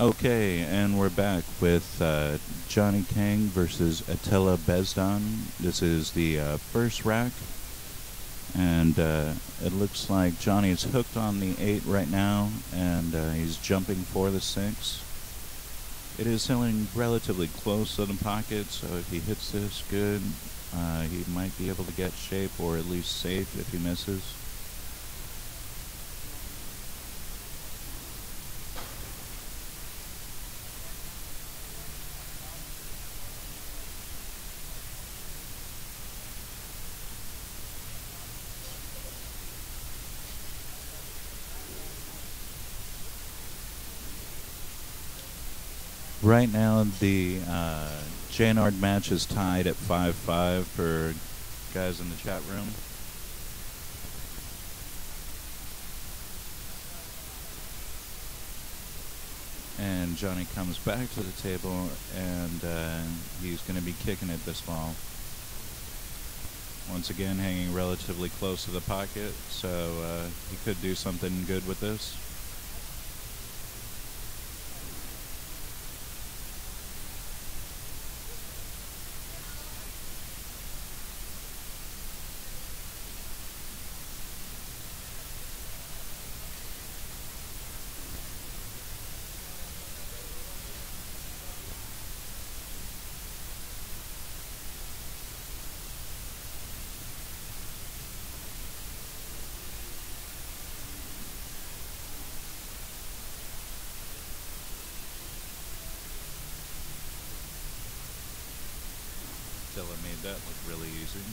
Okay, and we're back with Johnny Kang versus Attila Bezdan. This is the first rack, and it looks like Johnny's hooked on the 8 right now, and he's jumping for the 6. It is hitting relatively close to the pocket, so if he hits this good, he might be able to get shape, or at least safe if he misses. Right now, the JNard match is tied at 5-5 for guys in the chat room. And Johnny comes back to the table, and he's going to be kicking at this ball. Once again, hanging relatively close to the pocket, so he could do something good with this. Attila made that look really easy.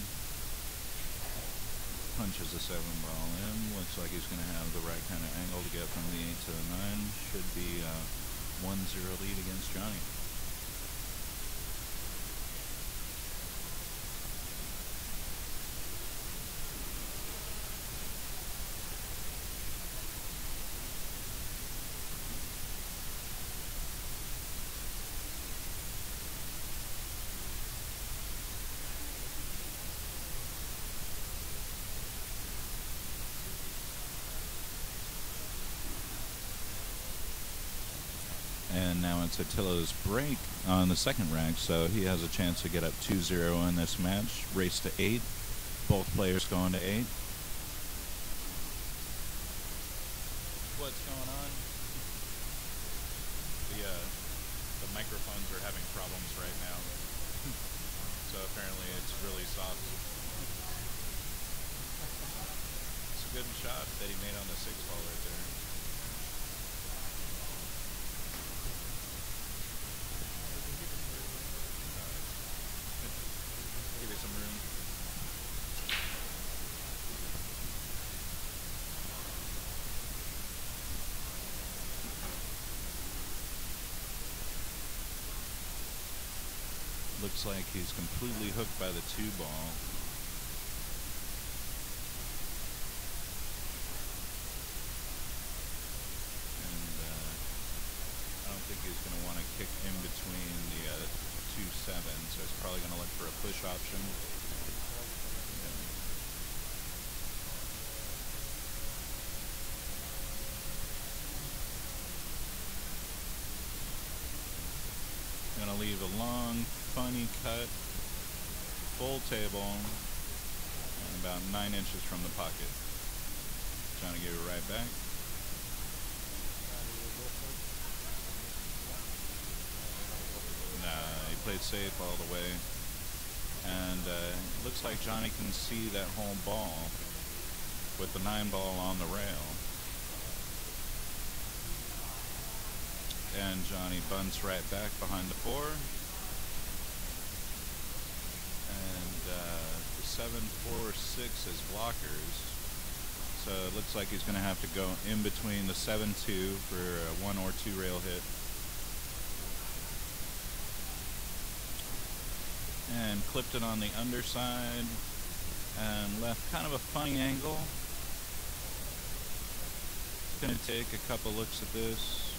Punches the 7 ball in. Looks like he's going to have the right kind of angle to get from the 8 to the 9. Should be 1-0 lead against Johnny. And now it's Attila's break on the second rack, so he has a chance to get up 2-0 in this match. Race to 8. Both players going to 8. What's going on? The microphones are having problems right now. So apparently it's really soft. It's a good shot that he made on the 6 ball right there. Some room. Looks like he's completely hooked by the 2 ball. And I don't think he's going to want to kick in between the 2-7, so he's probably going to look for a push option. Going to leave a long, funny cut, full table, and about 9 inches from the pocket. Trying to give it right back. He played safe all the way, and looks like Johnny can see that whole ball with the 9 ball on the rail. And Johnny bunts right back behind the 4, and the 7, 4, 6 is blockers, so it looks like he's going to have to go in between the 7-2 for a 1 or 2 rail hit. And clipped it on the underside and left kind of a funny angle. Going to take a couple looks at this.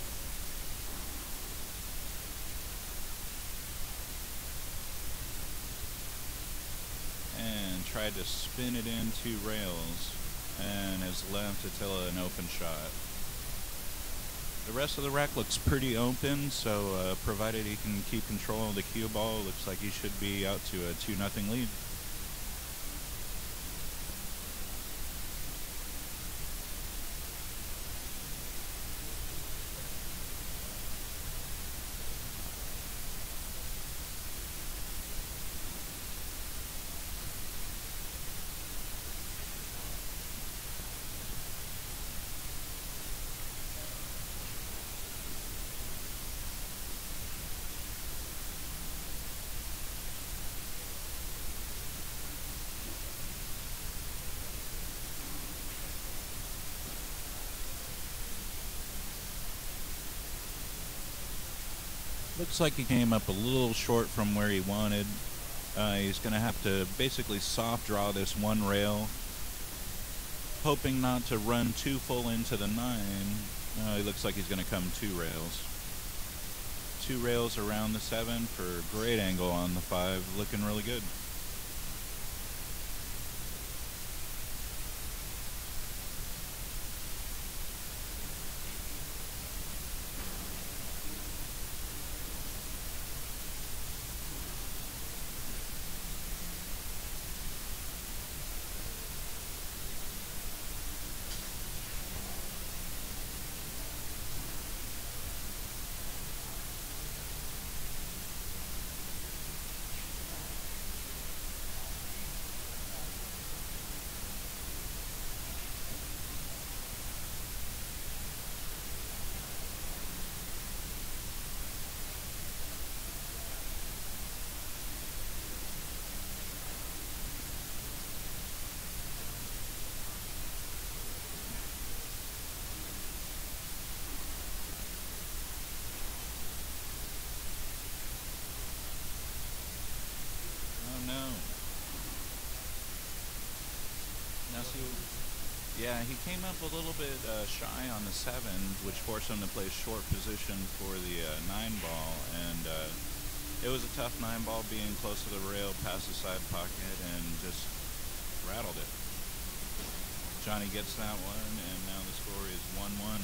And tried to spin it in 2 rails and has left Attila an open shot. The rest of the rack looks pretty open, so provided he can keep control of the cue ball, looks like he should be out to a 2-0 lead. Looks like he came up a little short from where he wanted. He's going to have to basically soft draw this one rail, hoping not to run too full into the 9. He looks like he's going to come 2 rails. 2 rails around the 7 for a great angle on the 5, looking really good. Yeah, he came up a little bit shy on the 7, which forced him to play short position for the 9 ball, and it was a tough 9 ball being close to the rail, past the side pocket, and just rattled it. Johnny gets that one, and now the score is 1-1.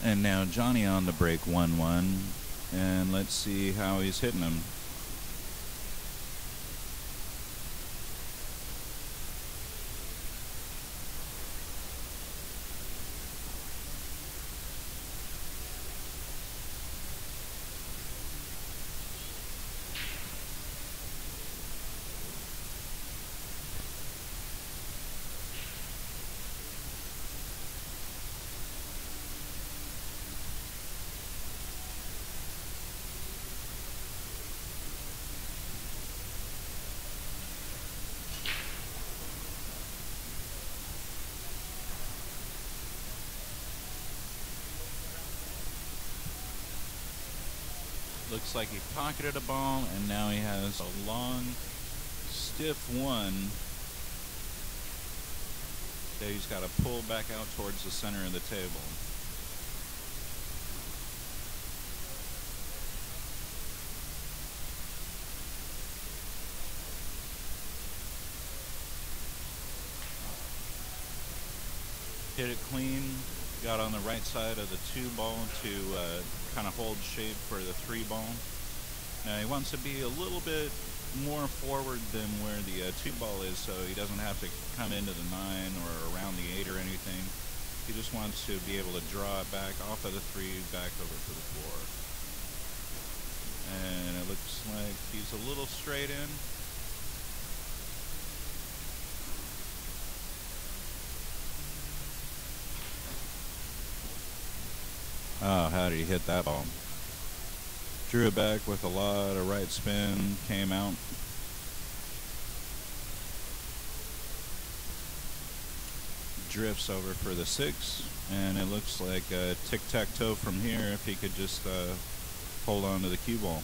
And now Johnny on the break 1-1, and let's see how he's hitting them. Looks like he pocketed a ball, and now he has a long, stiff 1 that he's got to pull back out towards the center of the table. Hit it clean, got on the right side of the 2 ball to kind of hold shape for the 3 ball. Now he wants to be a little bit more forward than where the 2 ball is, so he doesn't have to come into the 9 or around the 8 or anything. He just wants to be able to draw it back off of the 3, back over to the 4. And it looks like he's a little straight in. Oh, how did he hit that ball? Drew it back with a lot of right spin, came out. Drifts over for the 6, and it looks like tic-tac-toe from here if he could just hold on to the cue ball.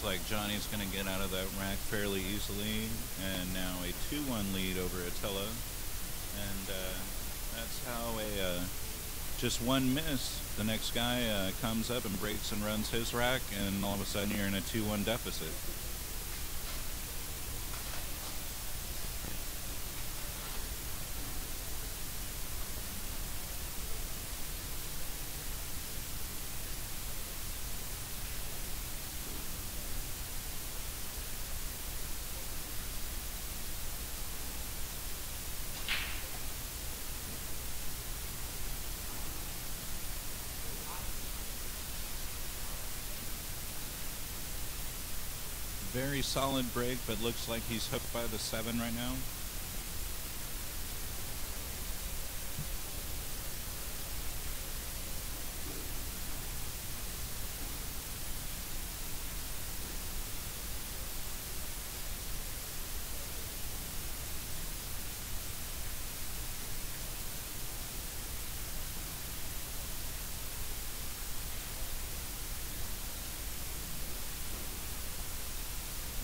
like Johnny's going to get out of that rack fairly easily, and now a 2-1 lead over Attila. And that's how just one miss, the next guy comes up and breaks and runs his rack, and all of a sudden you're in a 2-1 deficit. Very solid break, but looks like he's hooked by the 7 right now.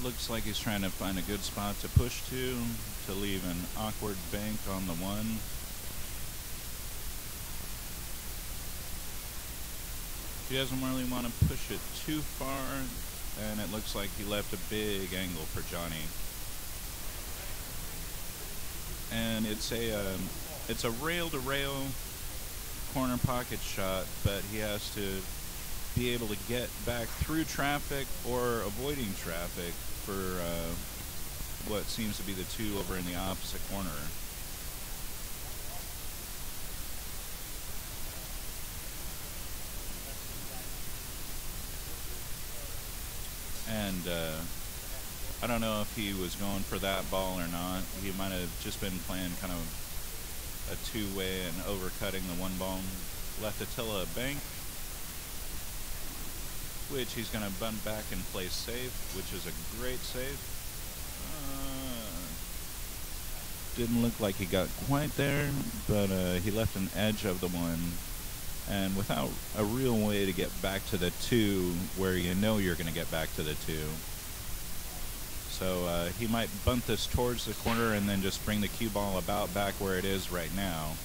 Looks like he's trying to find a good spot to push to leave an awkward bank on the 1. He doesn't really want to push it too far, and it looks like he left a big angle for Johnny. And it's a rail-to-rail corner pocket shot, but he has to be able to get back through traffic or avoiding traffic for what seems to be the 2 over in the opposite corner. And I don't know if he was going for that ball or not. He might have just been playing kind of a 2-way and overcutting the 1 ball. Left Attila a bank, which he's going to bunt back and play safe, which is a great save. Didn't look like he got quite there, but he left an edge of the 1, and without a real way to get back to the 2 where you know you're going to get back to the 2. So he might bunt this towards the corner and then just bring the cue ball about back where it is right now.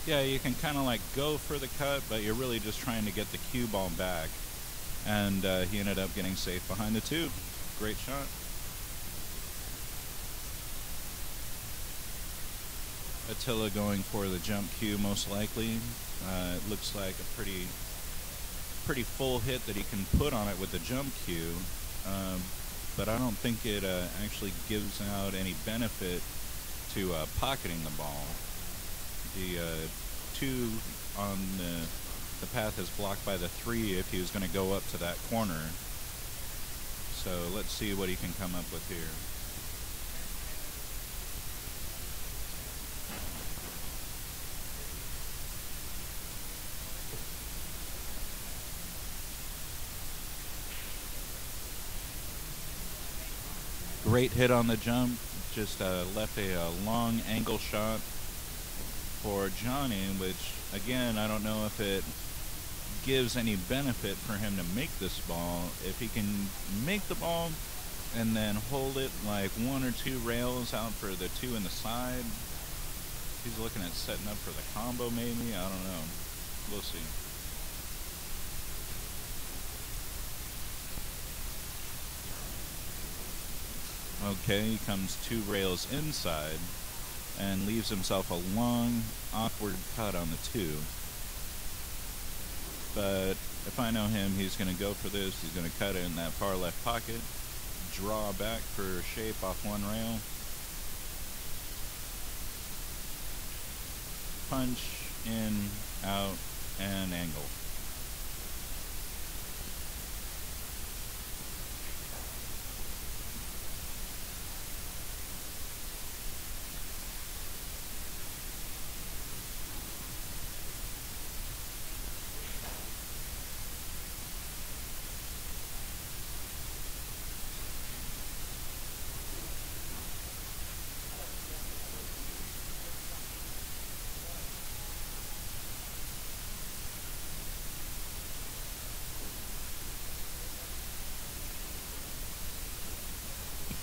Yeah, you can kind of like go for the cut, but you're really just trying to get the cue ball back. And he ended up getting safe behind the 2. Great shot. Attila going for the jump cue most likely. It looks like a pretty full hit that he can put on it with the jump cue. But I don't think it actually gives out any benefit to pocketing the ball. The 2 on the path is blocked by the 3 if he was going to go up to that corner. So let's see what he can come up with here. Great hit on the jump, just left a long angle shot for Johnny, which again, I don't know if it gives any benefit for him to make this ball. If he can make the ball and then hold it like 1 or 2 rails out for the 2 in the side, he's looking at setting up for the combo maybe, I don't know, we'll see. Okay, he comes 2 rails inside and leaves himself a long, awkward cut on the 2. But if I know him, he's going to go for this. He's going to cut it in that far left pocket, draw back for shape off 1 rail, punch, in, out, and angle.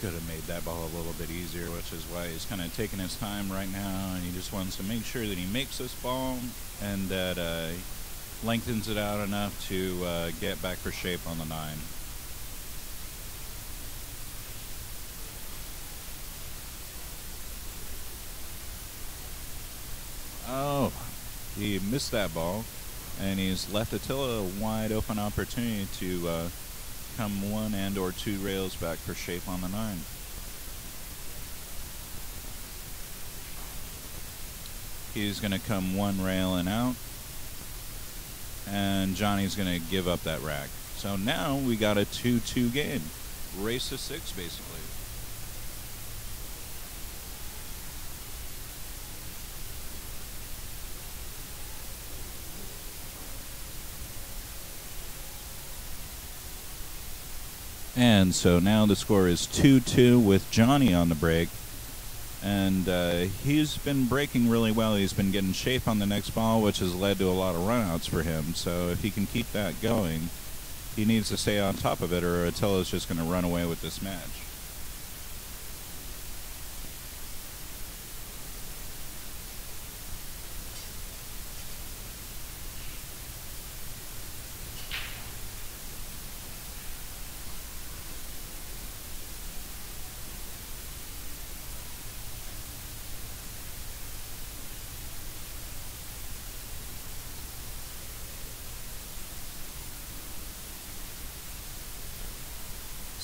could have made that ball a little bit easier, which is why he's kind of taking his time right now, and he just wants to make sure that he makes this ball and that lengthens it out enough to get back for shape on the 9. Oh, he missed that ball, and he's left Attila a wide open opportunity to come 1 and or 2 rails back for shape on the 9. He's going to come 1 rail and out, and Johnny's going to give up that rack. So now we got a 2-2 game. Race to 6, basically. And so now the score is 2-2 with Johnny on the break. And he's been breaking really well. He's been getting shape on the next ball, which has led to a lot of runouts for him. So if he can keep that going, he needs to stay on top of it, or Attila's just going to run away with this match.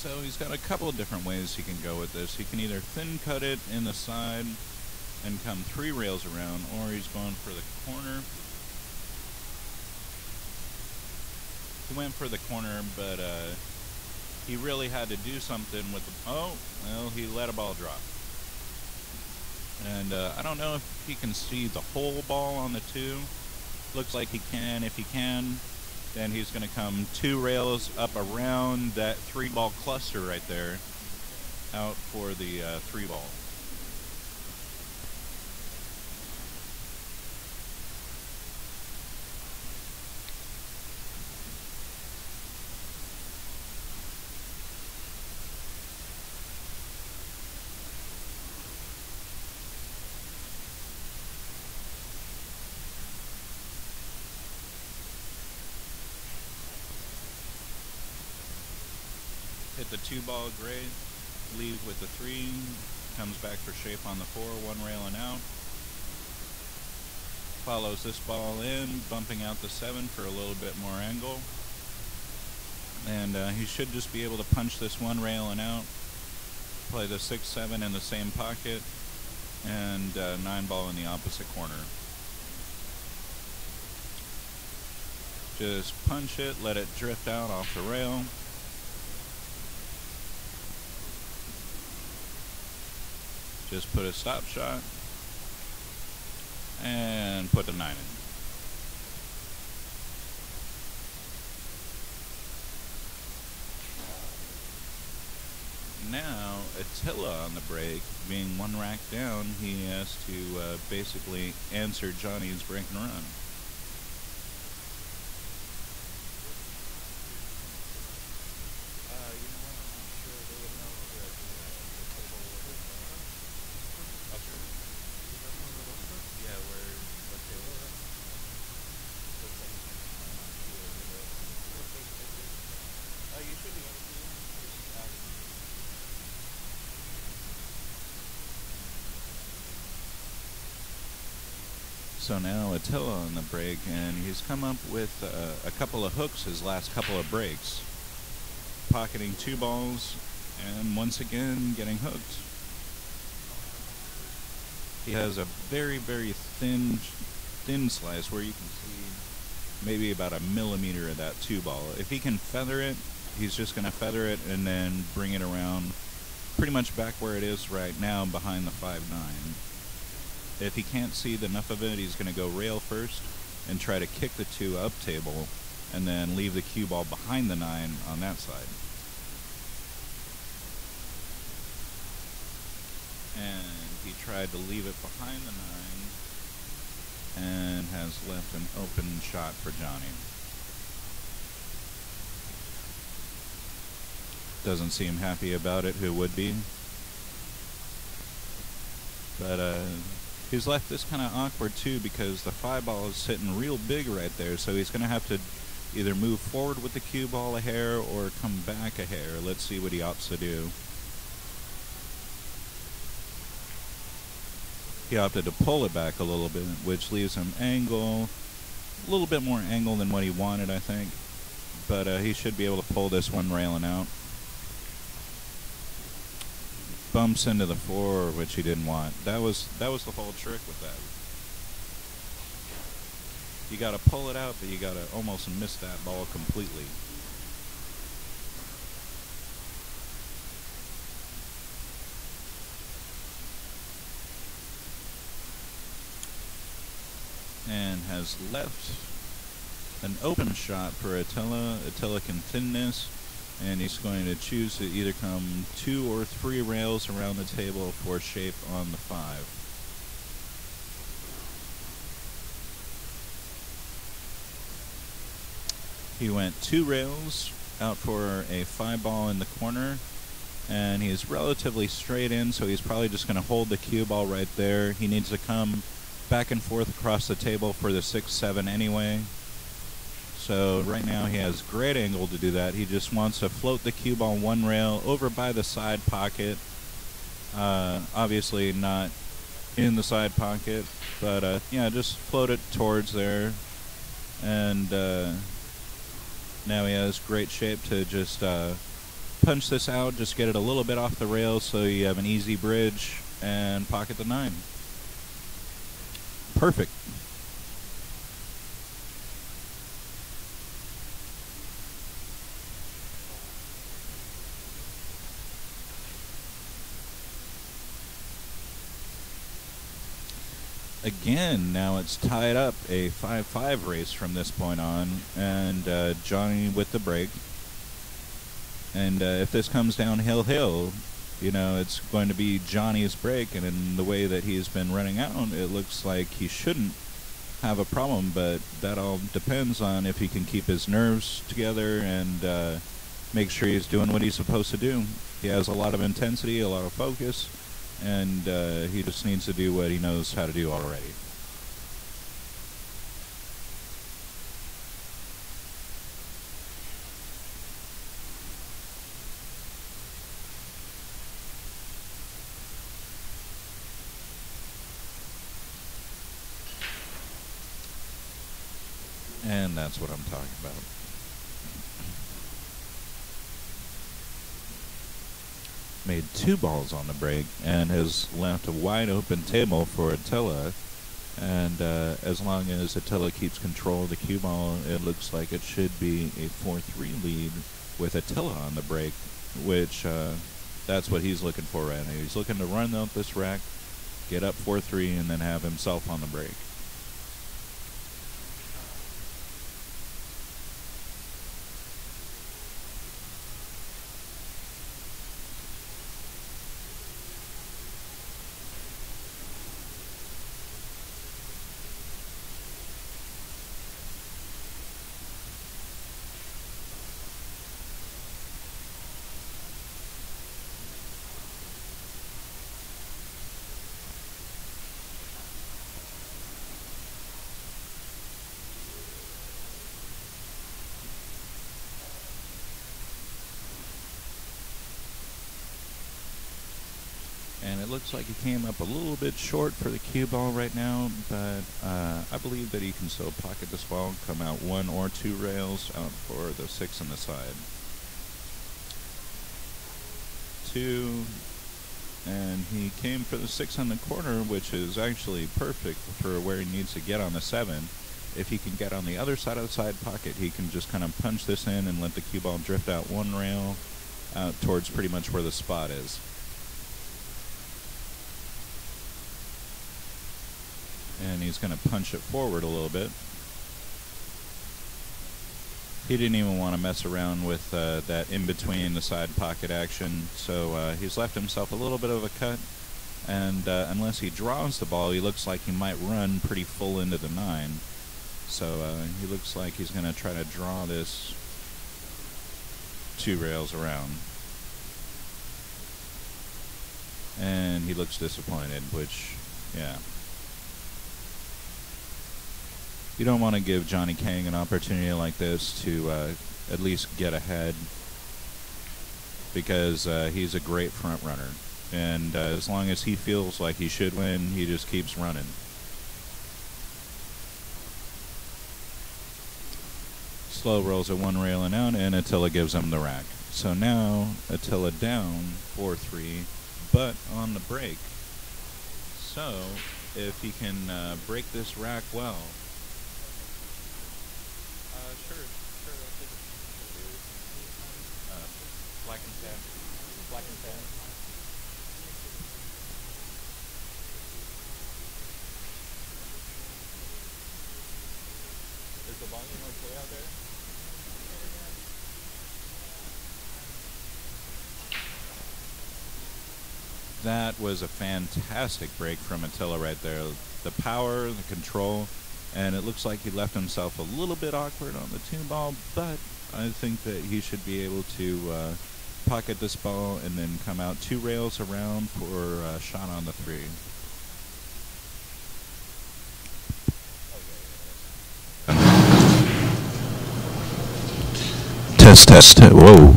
So he's got a couple of different ways he can go with this. He can either thin cut it in the side and come 3 rails around, or he's going for the corner. He went for the corner, but he really had to do something with the... Oh, well, he let a ball drop. And I don't know if he can see the whole ball on the 2. Looks like he can. If he can, then he's going to come 2 rails up around that 3-ball cluster right there, out for the 3-ball. Hit the 2-ball grade, leave with the 3, comes back for shape on the 4, 1 rail and out. Follows this ball in, bumping out the 7 for a little bit more angle. And he should just be able to punch this 1 rail and out, play the 6, 7 in the same pocket, and 9-ball in the opposite corner. Just punch it, let it drift out off the rail. Just put a stop shot and put the 9 in. Now Attila on the break, being 1 rack down, he has to basically answer Johnny's break and run. So now Attila on the break, and he's come up with a couple of hooks his last couple of breaks. Pocketing 2 balls, and once again getting hooked. He has a very, very thin slice where you can see maybe about 1 millimeter of that 2-ball. If he can feather it, he's just going to feather it and then bring it around pretty much back where it is right now behind the 5-9. If he can't see enough of it, he's going to go rail first and try to kick the 2 up table and then leave the cue ball behind the 9 on that side. And he tried to leave it behind the 9 and has left an open shot for Johnny. Doesn't seem happy about it, who would be? But he's left this kind of awkward too because the 5 ball is sitting real big right there, so he's going to have to either move forward with the cue ball a hair or come back a hair. Let's see what he opts to do. He opted to pull it back a little bit, which leaves him angle, a little bit more angle than what he wanted, I think. But he should be able to pull this one railing out. Bumps into the 4, which he didn't want. That was the whole trick with that. You got to pull it out, but you got to almost miss that ball completely. And has left an open shot for Attila. Attila can thin this, and he's going to choose to either come 2 or 3 rails around the table for shape on the 5. He went 2 rails out for a 5 ball in the corner, and he's relatively straight in, so he's probably just going to hold the cue ball right there. He needs to come back and forth across the table for the 6-7 anyway. So right now he has great angle to do that. He just wants to float the cue ball 1 rail over by the side pocket. Obviously not in the side pocket, but yeah, just float it towards there. And now he has great shape to just punch this out, just get it a little bit off the rails so you have an easy bridge and pocket the 9. Perfect. Again, now it's tied up, a 5-5 race from this point on, and Johnny with the break. And if this comes downhill, you know, it's going to be Johnny's break, and in the way that he's been running out, it looks like he shouldn't have a problem, but that all depends on if he can keep his nerves together and make sure he's doing what he's supposed to do. He has a lot of intensity, a lot of focus, and he just needs to do what he knows how to do already. And that's what I'm talking about. Made 2 balls on the break and has left a wide open table for Attila. And as long as Attila keeps control of the cue ball, it looks like it should be a 4-3 lead with Attila on the break, which that's what he's looking for right now. He's looking to run out this rack, get up 4-3, and then have himself on the break. And it looks like he came up a little bit short for the cue ball right now, but I believe that he can still pocket this ball, come out 1 or 2 rails out for the 6 on the side. 2, and he came for the 6 on the corner, which is actually perfect for where he needs to get on the 7. If he can get on the other side of the side pocket, he can just kind of punch this in and let the cue ball drift out 1 rail out towards pretty much where the spot is. And he's going to punch it forward a little bit. He didn't even want to mess around with that in-between the side pocket action, so he's left himself a little bit of a cut, and unless he draws the ball, he looks like he might run pretty full into the 9. So he looks like he's going to try to draw this 2 rails around. And he looks disappointed, which, yeah. You don't want to give Johnny Kang an opportunity like this to at least get ahead, because he's a great front runner. And as long as he feels like he should win, he just keeps running. Slow rolls at one rail and out, and Attila gives him the rack. So now Attila down 4-3, but on the break. So if he can break this rack well. Sure, I'll take it. Black and tan. Black and tan. Is the volume okay out there? That was a fantastic break from Attila right there. The power, the control, and it looks like he left himself a little bit awkward on the 2-ball, but I think that he should be able to pocket this ball and then come out 2 rails around for a shot on the 3. Test, test, test, whoa.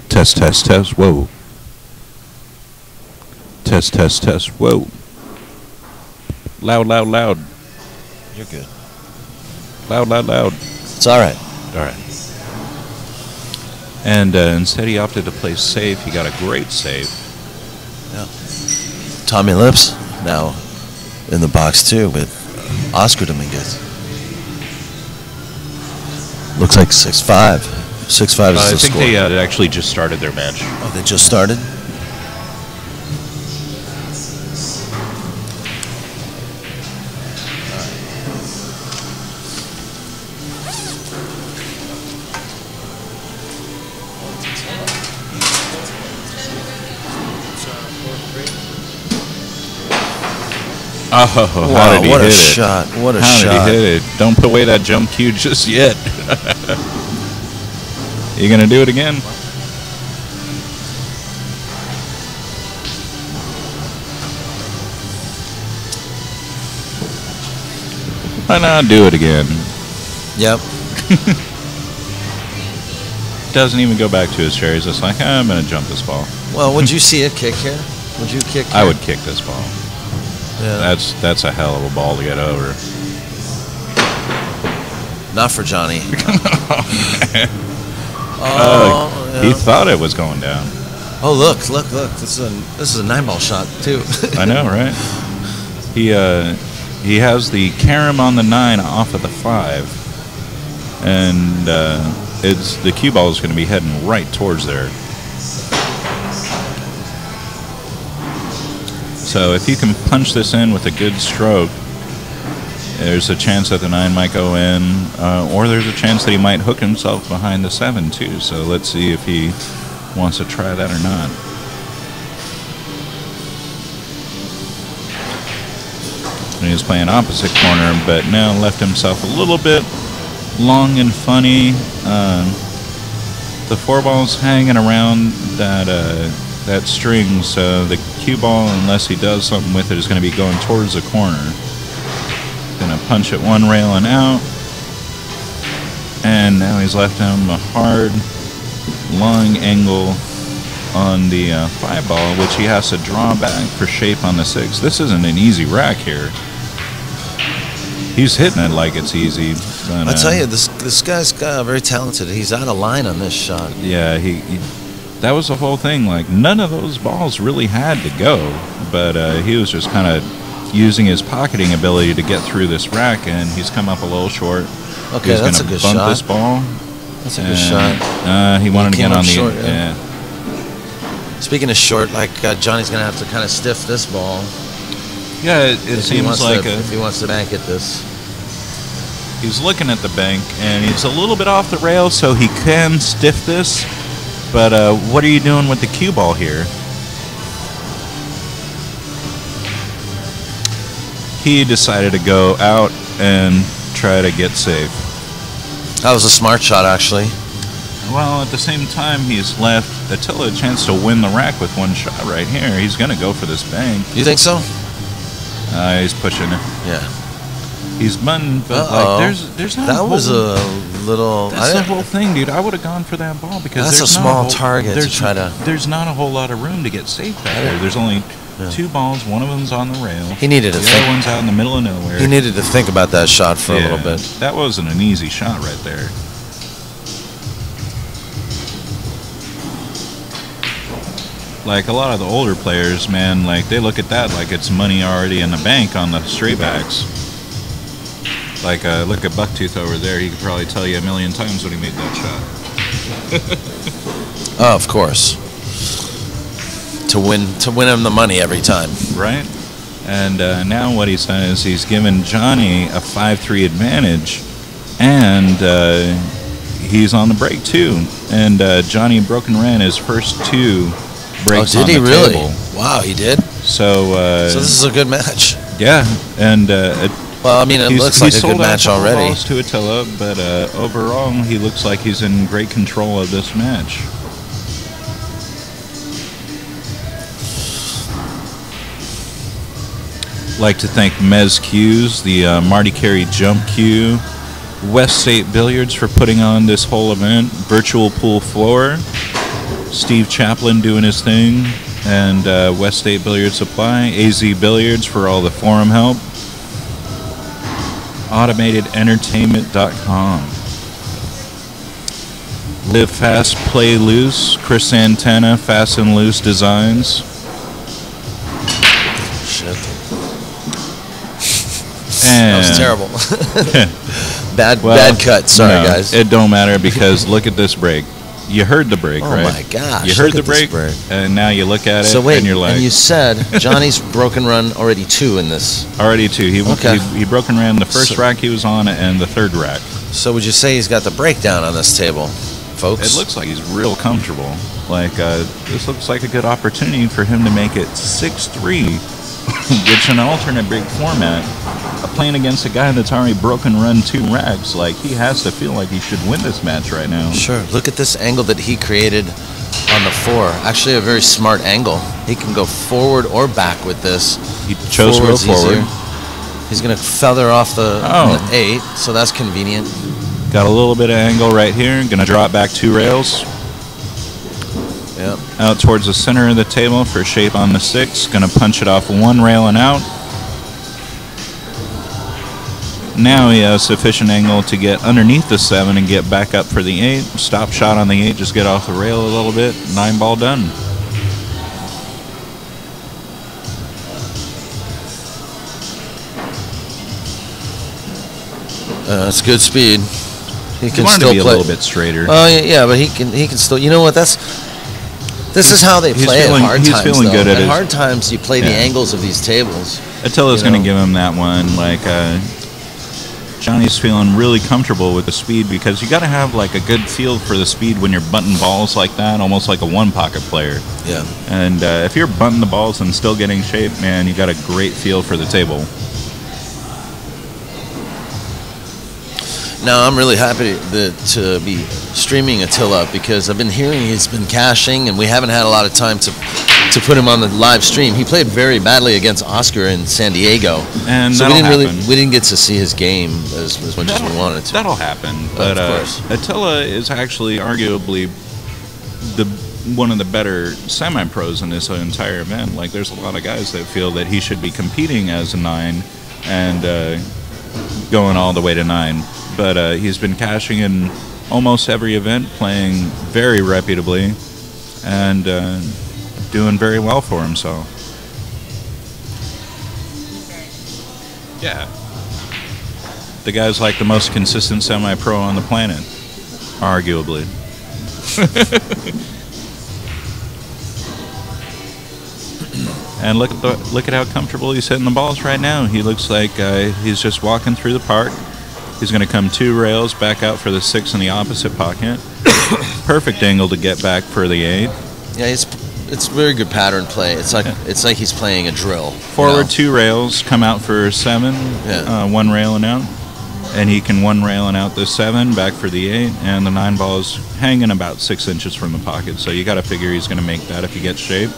Test, test, test, whoa. Test, test, test, whoa. Loud, loud, loud. You're good. Loud, loud, loud. It's all right. All right. And instead he opted to play safe. He got a great save. Yeah. Tommy Lips now in the box too with Oscar Dominguez. Looks like 6-5. 6-5 is the score. I think they actually just started their match. Oh, they just started? Oh, wow, how did he what hit a it? shot. What a How shot. did he hit it? Don't put away that jump cue just yet. You going to do it again? Why not do it again? Yep. Doesn't even go back to his chair. He's just like, I'm going to jump this ball. Well, would you see a kick here? Would you kick here? I would kick this ball. Yeah. That's a hell of a ball to get over. Not for Johnny. Yeah. He thought it was going down. Oh, look. This is a 9-ball shot too. I know, right? He has the carom on the 9 off of the 5, and it's the cue ball is going to be heading right towards there. So if you can punch this in with a good stroke, there's a chance that the 9 might go in, or there's a chance that he might hook himself behind the 7 too. So let's see if he wants to try that or not. And he's playing opposite corner, but now left himself a little bit long and funny. The 4-ball's hanging around that string, so the cue ball, unless he does something with it, is going to be going towards the corner. Going to punch it 1 rail and out, and now he's left him a hard, long angle on the 5-ball, which he has to draw back for shape on the 6. This isn't an easy rack here. He's hitting it like it's easy. But, I tell you, this guy's very talented. He's out of line on this shot. Yeah, he that was the whole thing. Like, none of those balls really had to go, but he was just kind of using his pocketing ability to get through this rack, and he's come up a little short. Okay, that's a good shot. He's going to bump this ball. That's a good shot. He wanted to get on the short, yeah. Speaking of short, like Johnny's going to have to kind of stiff this ball. Yeah, it seems like if he wants to bank at this. He's looking at the bank, and he's a little bit off the rail, so he can stiff this. But what are you doing with the cue ball here? He decided to go out and try to get safe. That was a smart shot, actually. Well, at the same time, he's left Attila a chance to win the rack with one shot right here. He's going to go for this bank. You think so? He's pushing it. Yeah. He's button, but like, there's not. That was a little. That's the whole thing, dude. I would have gone for that ball because that's there's a small target to try to. There's not a whole lot of room to get safe back there. There's only 2 balls. One of them's on the rail. He needed to the think. other one's out in the middle of nowhere. He needed to think about that shot for a little bit. That wasn't an easy shot right there. Like a lot of the older players, man, like they look at that like it's money already in the bank on the straight backs. Like look at Bucktooth over there. He could probably tell you a million times when he made that shot. Oh, of course. To win him the money every time. Right. And now what he says, he's given Johnny a 5-3 advantage, and he's on the break too. And Johnny broken ran his first 2 breaks on the table. Did he really? Wow, he did. So this is a good match. Yeah, and well, I mean, it looks like a good match already. Balls to Attila, but overall, he looks like he's in great control of this match. Like to thank MZWST, the Marty Carey Jump Cue, West State Billiards for putting on this whole event, Virtual Pool Floor, Steve Chaplin doing his thing, and West State Billiard Supply, AZ Billiards for all the forum help, AutomatedEntertainment.com, Live Fast, Play Loose, Chris Santana, Fast and Loose Designs. Shit. And that was terrible. bad cut. Sorry, guys. It don't matter because look at this break. You heard the break, right? Oh my gosh! You heard the break, and now you look at it, so wait, and you're like, and you said Johnny's broken run already 2 in this. Already 2. He broken ran the first rack he was on and the 3rd rack. So would you say he's got the breakdown on this table, folks? It looks like he's real comfortable. Like this looks like a good opportunity for him to make it 6-3, which in an alternate break format, playing against a guy that's already broken run 2 racks, like he has to feel like he should win this match right now. Sure. Look at this angle that he created on the 4. Actually, a very smart angle. He can go forward or back with this. He chose to go forward. He's going to feather off the 8, so that's convenient. Got a little bit of angle right here. Going to drop back 2 rails. Yep. Out towards the center of the table for shape on the 6. Going to punch it off 1 rail and out. Now he has sufficient angle to get underneath the 7 and get back up for the 8. Stop shot on the 8, just get off the rail a little bit. 9 ball done. That's good speed. He can still play a little bit straighter. Oh yeah, but he can still. You know what? This is how they play at hard times. He's feeling good at hard times. You play the angles of these tables. Attila's going to give him that one. Like Johnny's feeling really comfortable with the speed because you got to have like a good feel for the speed when you're bunting balls like that, almost like a 1-pocket player. Yeah. And if you're bunting the balls and still getting shape, man, you got a great feel for the table. Now, I'm really happy to be streaming Attila because I've been hearing he's been cashing, and we haven't had a lot of time to put him on the live stream. He played very badly against Oscar in San Diego, and so we didn't get to see his game as much as we wanted to. That'll happen, but Attila is actually arguably one of the better semi-pros in this entire event. Like, there's a lot of guys that feel that he should be competing as a 9 and going all the way to 9. But he's been cashing in almost every event, playing very reputably, and doing very well for himself. Yeah. The guy's like the most consistent semi-pro on the planet, arguably. And look at how comfortable he's hitting the balls right now. He looks like he's just walking through the park. He's going to come 2 rails, back out for the 6 in the opposite pocket. Perfect angle to get back for the 8. Yeah, it's very good pattern play. It's like he's playing a drill. Forward 2 rails, come out for 7, 1 rail and out. And he can one railing out the 7, back for the 8, and the 9 ball is hanging about 6 inches from the pocket. So you got to figure he's going to make that if he gets shape.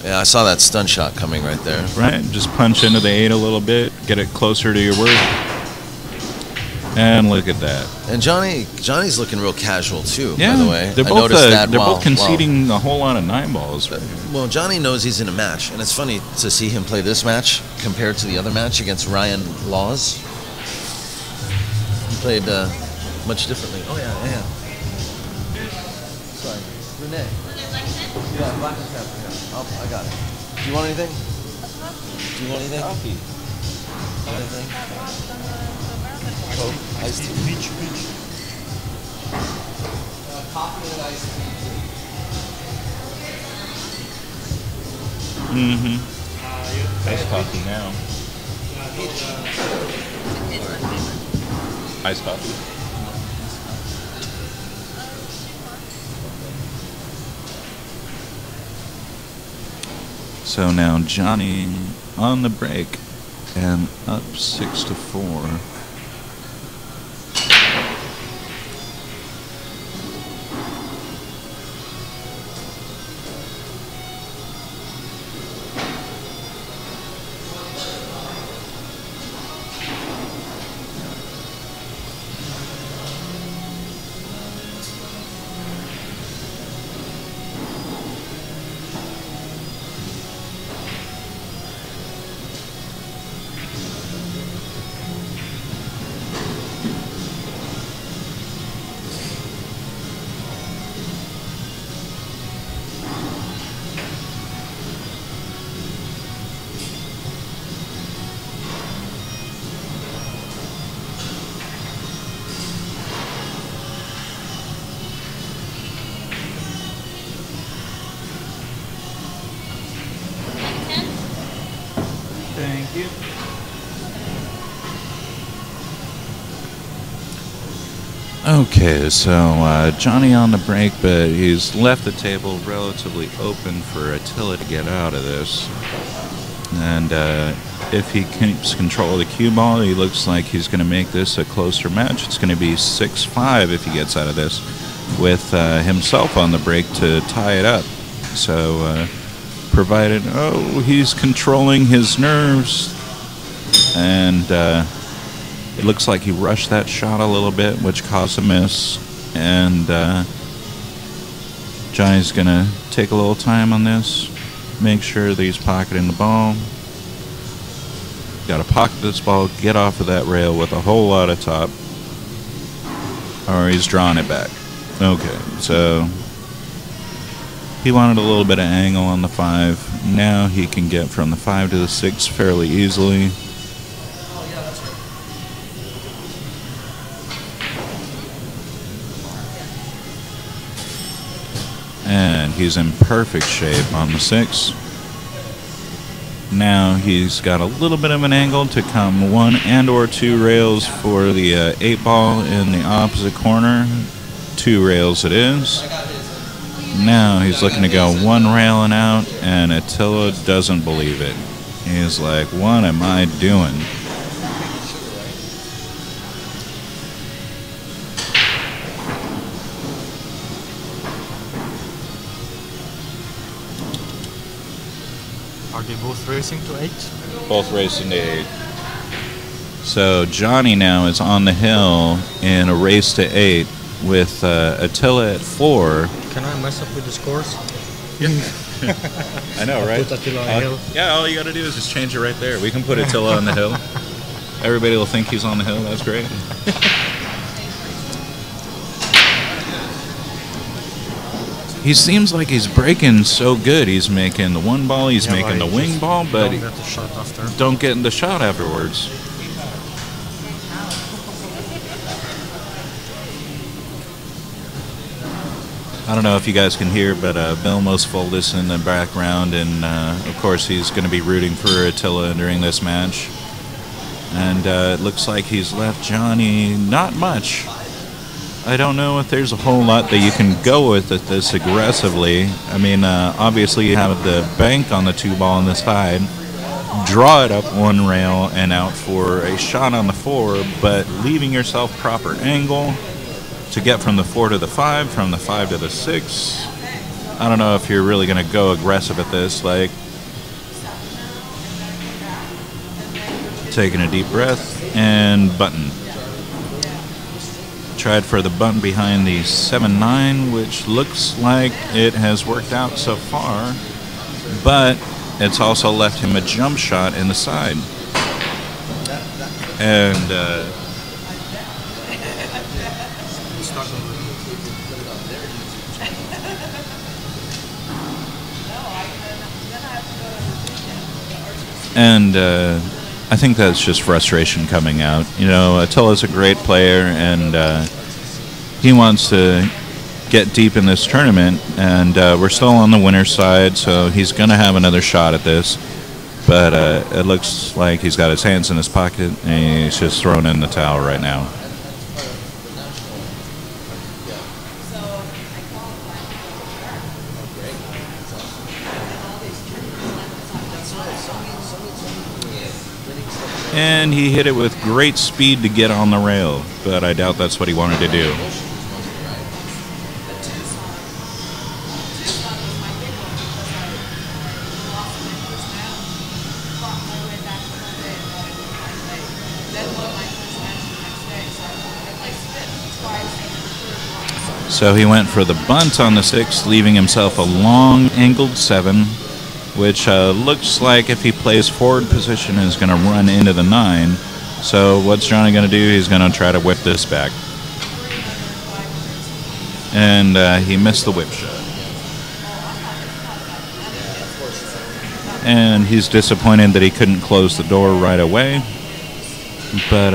Yeah, I saw that stun shot coming right there. Right, just punch into the 8 a little bit, get it closer to your work. And look at that. And Johnny's looking real casual too, Yeah, by the way. they're I both, noticed that they're while- both conceding a whole lot of 9 balls. Well, Johnny knows he's in a match, and it's funny to see him play this match compared to the other match against Ryan Laws. He played much differently. Oh, yeah. Sorry. Renee. Yeah, black and pepper. Yeah. I got it. Do you want anything? Do you want anything? Coffee. Anything? Coke? Iced tea? Peach. Coffee and iced tea. Mm-hmm. Iced coffee now. Iced coffee. So now Johnny on the break and up 6-4. Thank you. Okay, so Johnny on the break, but he's left the table relatively open for Attila to get out of this. And if he keeps control of the cue ball, he looks like he's going to make this a closer match. It's going to be 6-5 if he gets out of this, with himself on the break to tie it up. So, provided, he's controlling his nerves, and it looks like he rushed that shot a little bit, which caused a miss. And Johnny's going to take a little time on this, make sure that he's pocketing the ball. Got to pocket this ball, get off of that rail with a whole lot of top, or he's drawing it back. Okay, so he wanted a little bit of angle on the 5. Now he can get from the 5 to the 6 fairly easily. And he's in perfect shape on the 6. Now he's got a little bit of an angle to come 1 and or 2 rails for the 8 ball in the opposite corner. 2 rails it is. Now he's looking to go 1 railing out, and Attila doesn't believe it. He's like, what am I doing? Are they both racing to 8? Both racing to 8. So Johnny now is on the hill in a race to 8 with Attila at 4. Can I mess up with the scores? I know, right? Put Attila on the hill. Yeah, all you got to do is just change it right there. We can put Attila on the hill. Everybody will think he's on the hill. That's great. He seems like he's breaking so good. He's making the 1 ball, he's making the wing ball, but don't get the shot after. Don't get in the shot afterwards. I don't know if you guys can hear, but Bill Mosfoldis in the background, and of course he's going to be rooting for Attila during this match. And it looks like he's left Johnny not much. I don't know if there's a whole lot that you can go with at this aggressively. I mean, obviously you have the bank on the 2 ball on the side, draw it up one rail and out for a shot on the 4, but leaving yourself proper angle to get from the 4 to the 5, from the 5 to the 6. I don't know if you're really going to go aggressive at this, like taking a deep breath and button. Tried for the button behind the 7-9, which looks like it has worked out so far, but it's also left him a jump shot in the side. And I think that's just frustration coming out. You know, Attila's a great player, and he wants to get deep in this tournament, and we're still on the winner's side, so he's going to have another shot at this. But it looks like he's got his hands in his pocket, and he's just throwing in the towel right now. And he hit it with great speed to get on the rail, but I doubt that's what he wanted to do. So he went for the bunt on the 6, leaving himself a long angled 7, which looks like if he plays forward position is going to run into the 9. So what's Johnny going to do? He's going to try to whip this back. And he missed the whip shot. And he's disappointed that he couldn't close the door right away. But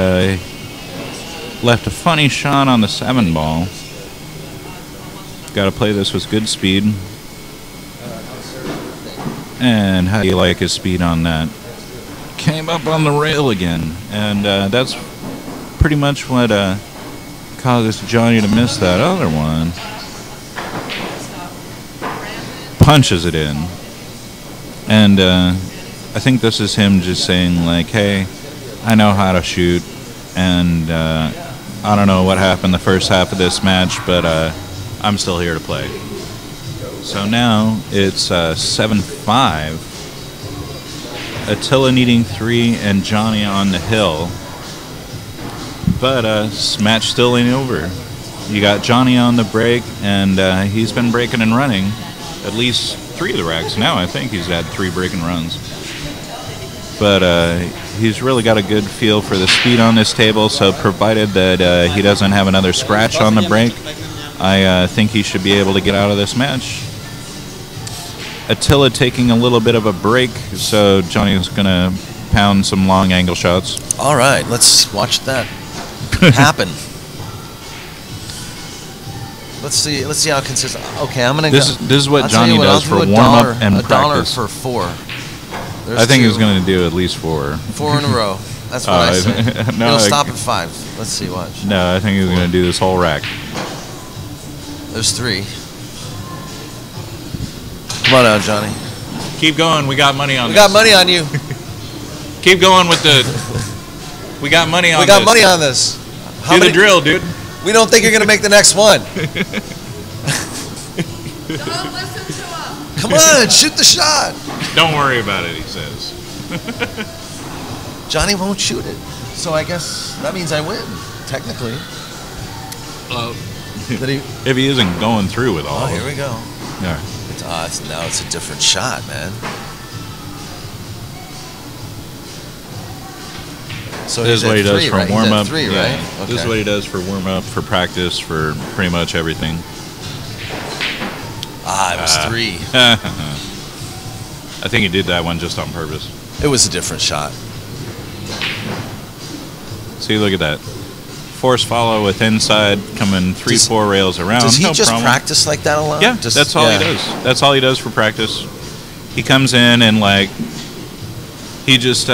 left a funny shot on the 7 ball. Got to play this with good speed. And how do you like his speed on that? Came up on the rail again. And that's pretty much what caused Johnny to miss that other one. Punches it in. And I think this is him just saying, like, hey, I know how to shoot. And I don't know what happened the first half of this match, but I'm still here to play. So now it's 7-5. Attila needing 3 and Johnny on the hill. But match still ain't over. You got Johnny on the break, and he's been breaking and running at least 3 of the racks. Now I think he's had 3 breaking runs. But he's really got a good feel for the speed on this table, so provided that he doesn't have another scratch on the break, I think he should be able to get out of this match. Attila taking a little bit of a break, so Johnny's going to pound some long angle shots. All right, let's watch that happen. Let's see how consistent. Okay, I'm going to go. This is what Johnny does for warm-up and practice. $1 for 4. I think he's going to do at least 4. 4 in a row. That's what I said. No, he'll stop at 5. Let's see, watch. No, I think he's going to do this whole rack. There's 3. Come on out, Johnny. Keep going. We got money on this. We got money on you. Keep going with the... We got money on this. We got money on this. Do the drill, dude. We don't think you're going to make the next one. Don't listen to him. Come on, shoot the shot. Don't worry about it, he says. Johnny won't shoot it. So I guess that means I win, technically. If he isn't going through with all. Oh, here we go. Yeah. Now it's a different shot, man. So this is what he does for warm up. 3, yeah. Right? Okay. This is what he does for warm up, for practice, for pretty much everything. It was 3. I think he did that one just on purpose. It was a different shot. See, look at that. Force follow with inside, coming 3-4 rails around. Does he just problem. Practice like that a lot? Yeah, that's all he does. That's all he does for practice. He comes in and, like, he just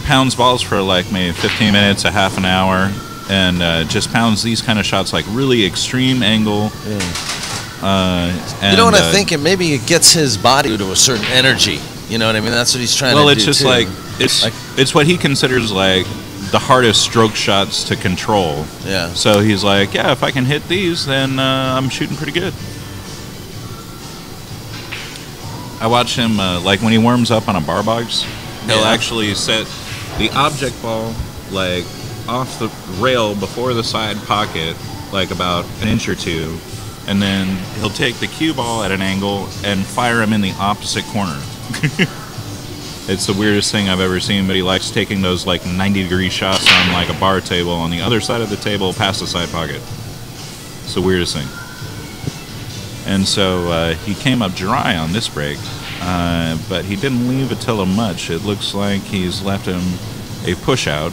pounds balls for, like, maybe 15 minutes, a half an hour, and just pounds these kind of shots, like really extreme angle. Yeah. And, you know what I think? Maybe it gets his body to a certain energy. You know what I mean? That's what he's trying to do. Well, it's just too. like it's what he considers like the hardest stroke shots to control. Yeah. So he's like, yeah, if I can hit these, then I'm shooting pretty good. I watch him like when he warms up on a bar box, he'll actually set the object ball like off the rail before the side pocket, like about an inch or two, and then he'll take the cue ball at an angle and fire him in the opposite corner. It's the weirdest thing I've ever seen, but he likes taking those like 90-degree shots on like a bar table on the other side of the table past the side pocket. It's the weirdest thing. And so he came up dry on this break, but he didn't leave Attila much. It looks like he's left him a push out,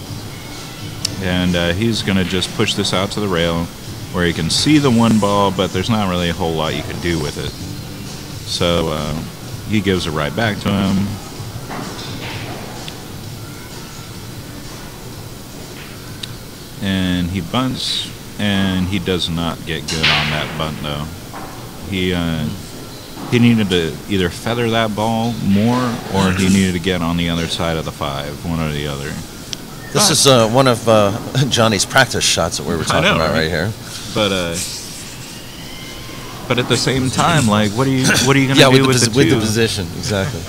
and he's going to just push this out to the rail where he can see the one ball, but there's not really a whole lot you can do with it. So he gives it right back to him. And he bunts, and he does not get good on that bunt though. He needed to either feather that ball more, or he needed to get on the other side of the 5, one or the other. This is one of Johnny's practice shots that we were talking about right here. But at the same time, like, what are you gonna do with the 2? With the position, exactly.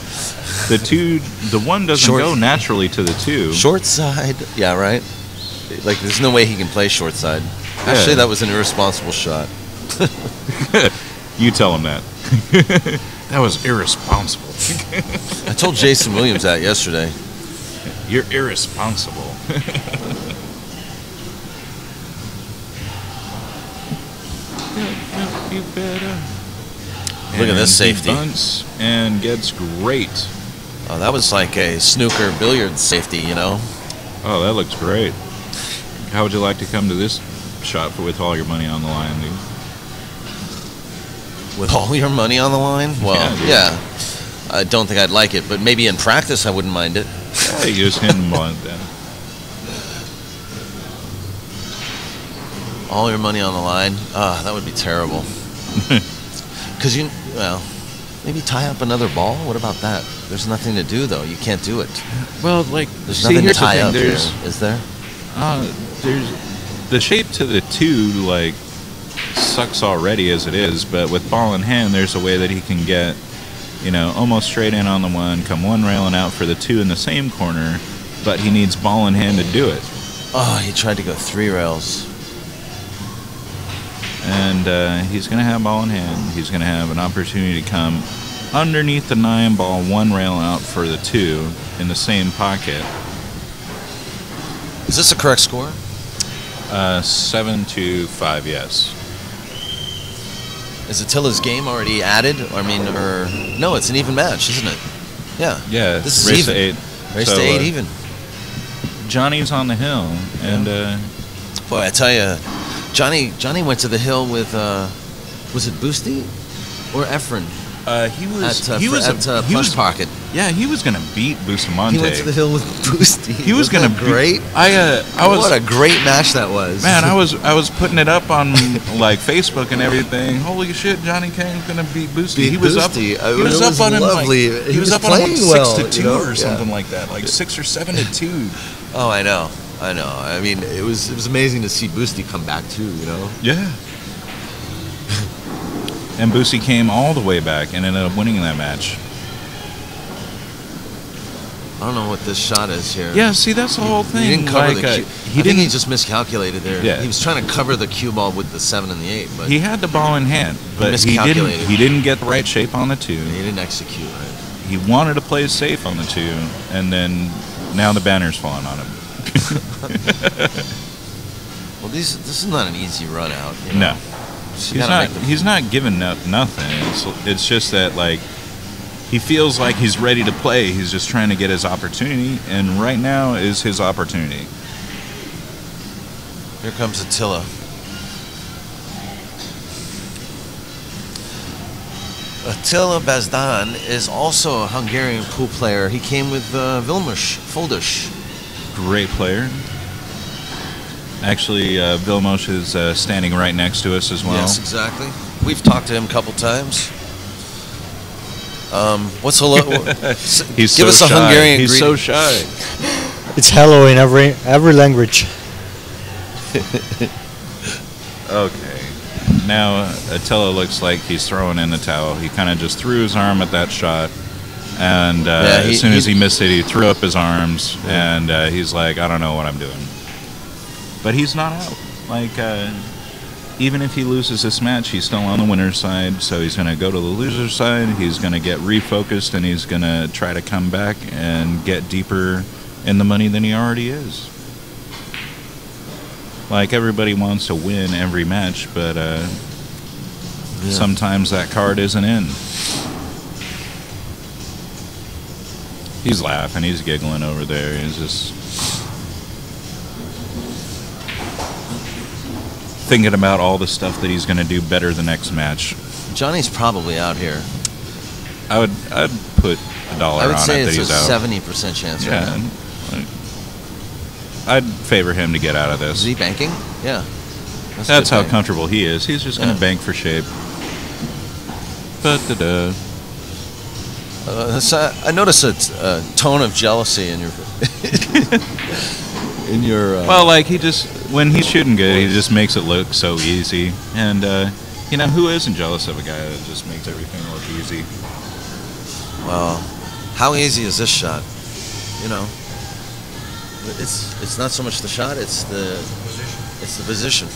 The 1 doesn't go naturally to the 2. Short side, yeah, right. Like, there's no way he can play short side. Actually, that was an irresponsible shot. You tell him that. That was irresponsible. I told Jason Williams that yesterday. You're irresponsible. You better. Look at this safety. He bunts and gets great. Oh, that was like a snooker billiards safety, you know? Oh, that looks great. How would you like to come to this shot with all your money on the line, dude? With all your money on the line? Well, yeah. I don't think I'd like it, but maybe in practice I wouldn't mind it. Yeah, you just hit and bunt then. All your money on the line? Ah, that would be terrible. Because maybe tie up another ball? What about that? There's nothing to do, though. You can't do it. Well, like, there's nothing to tie up here, is there? There's the shape to the 2, like, sucks already as it is, but with ball in hand, there's a way that he can get, almost straight in on the 1, come 1 railing out for the 2 in the same corner, but he needs ball in hand to do it. Oh, he tried to go 3 rails. And he's going to have ball in hand. He's going to have an opportunity to come underneath the 9 ball, 1 rail out for the 2 in the same pocket. Is this a correct score? 7-5, yes. Is Attila's game already added? No, it's an even match, isn't it? Yeah. Yeah, this is race even. to 8. Race to 8 even. Johnny's on the hill, and boy, I tell you, Johnny went to the hill with was it Boosty or Efren? He was Plush Pocket. Yeah, he was gonna beat Bustamante. He went to the hill with Boosty. He was gonna great. What a great match that was. Man, I was putting it up on like Facebook and everything. Holy shit, Johnny Kang's gonna beat Boosty. He was up on him lovely. Like, he was up on him like 6-2 or something like that, like 6 or 7-2. Oh, I know. I mean, it was amazing to see Boosty come back too. Yeah. And Boosty came all the way back and ended up winning that match. I don't know what this shot is here. Yeah, see, that's the whole thing. He didn't cover the cue. He just miscalculated there. Yeah. He was trying to cover the cue ball with the 7 and the 8, but he had the ball in hand, but he didn't get the right shape on the 2. He didn't execute right. He wanted to play safe on the 2, and then now the banner's falling on him. Well, this is not an easy run out. No. He's not giving up nothing. It's just that, like, he feels like he's ready to play. He's just trying to get his opportunity, and right now is his opportunity. Here comes Attila. Attila Bezdan is also a Hungarian pool player. He came with Foldus. Great player. Actually, Vilmos is standing right next to us as well. Yes, exactly. We've talked to him a couple times. What's hello? He's Give so us a shy. Hungarian He's greeting. so shy. It's hello in every language. Okay. Now Attila looks like he's throwing in the towel. He kind of just threw his arm at that shot, and as soon as he missed it, he threw up his arms, and he's like, I don't know what I'm doing. But he's not out. Like, even if he loses this match, he's still on the winner's side, so he's going to go to the loser's side, he's going to get refocused, and he's going to try to come back and get deeper in the money than he already is. Like, everybody wants to win every match, but sometimes that card isn't in. He's laughing, he's giggling over there, he's just thinking about all the stuff that he's going to do better the next match. Johnny's probably out here. I'd put $1 on it that he's out. I would say it's a 70% chance right now. I'd favor him to get out of this. Is he banking? Yeah. That's how comfortable he is. He's just going to bank for shape. But I notice a tone of jealousy in your in your. Well, like when he's shooting good, he just makes it look so easy. And who isn't jealous of a guy that just makes everything look easy? Well, how easy is this shot? You know, it's not so much the shot; it's the position.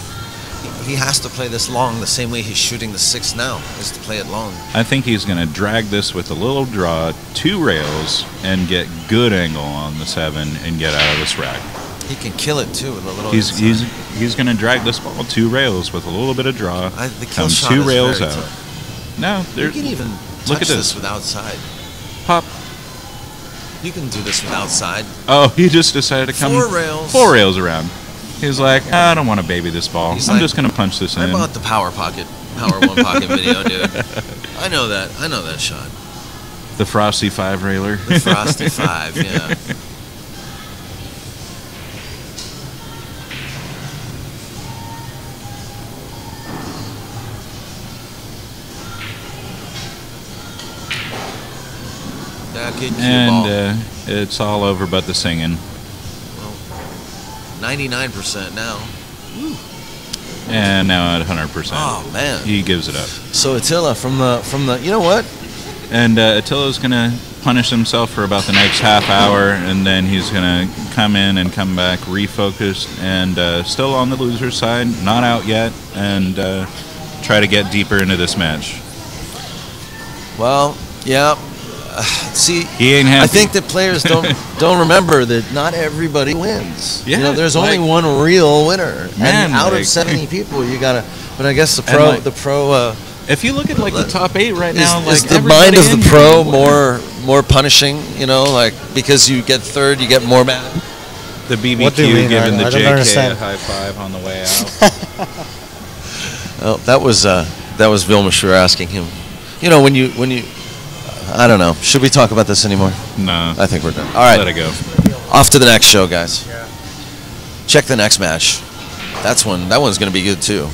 He has to play this long the same way he's shooting the 6 now, is to play it long. I think he's going to drag this with a little draw, 2 rails, and get good angle on the 7 and get out of this rack. He can kill it too with a little. He's going to drag this ball 2 rails with a little bit of draw. The kill come shot 2 is rails very out. tough. No, You can even look touch at this with outside. Pop. You can do this with outside. Oh, he just decided to come 4 rails around. He's like, I don't want to baby this ball. I'm just going to punch this in. I bought the Power 1 Pocket video, dude. I know that shot. The Frosty 5 railer. The Frosty 5, yeah. And it's all over but the singing. 99% now. Woo. And now at 100%. Oh man, he gives it up. So Attila from the you know what? And Attila's gonna punish himself for about the next half hour, and then he's gonna come in and come back refocused and still on the loser's side, not out yet, and try to get deeper into this match. Well, yeah. See, he ain't happy. I think that players don't remember that not everybody wins. Yeah, you know, there's only one real winner, and out of 70 people, you gotta. But I guess the pro. If you look at the top 8 right now, is the mind of the pro more punishing? You know, like because you get third, you get more mad. The BBQ giving the JK a high 5 on the way out. Oh, that was Bill Mashur asking him. You know, when you. I don't know. Should we talk about this anymore? No. I think we're done. All right. Let it go. Off to the next show, guys. Yeah. Check the next match. That one's going to be good too.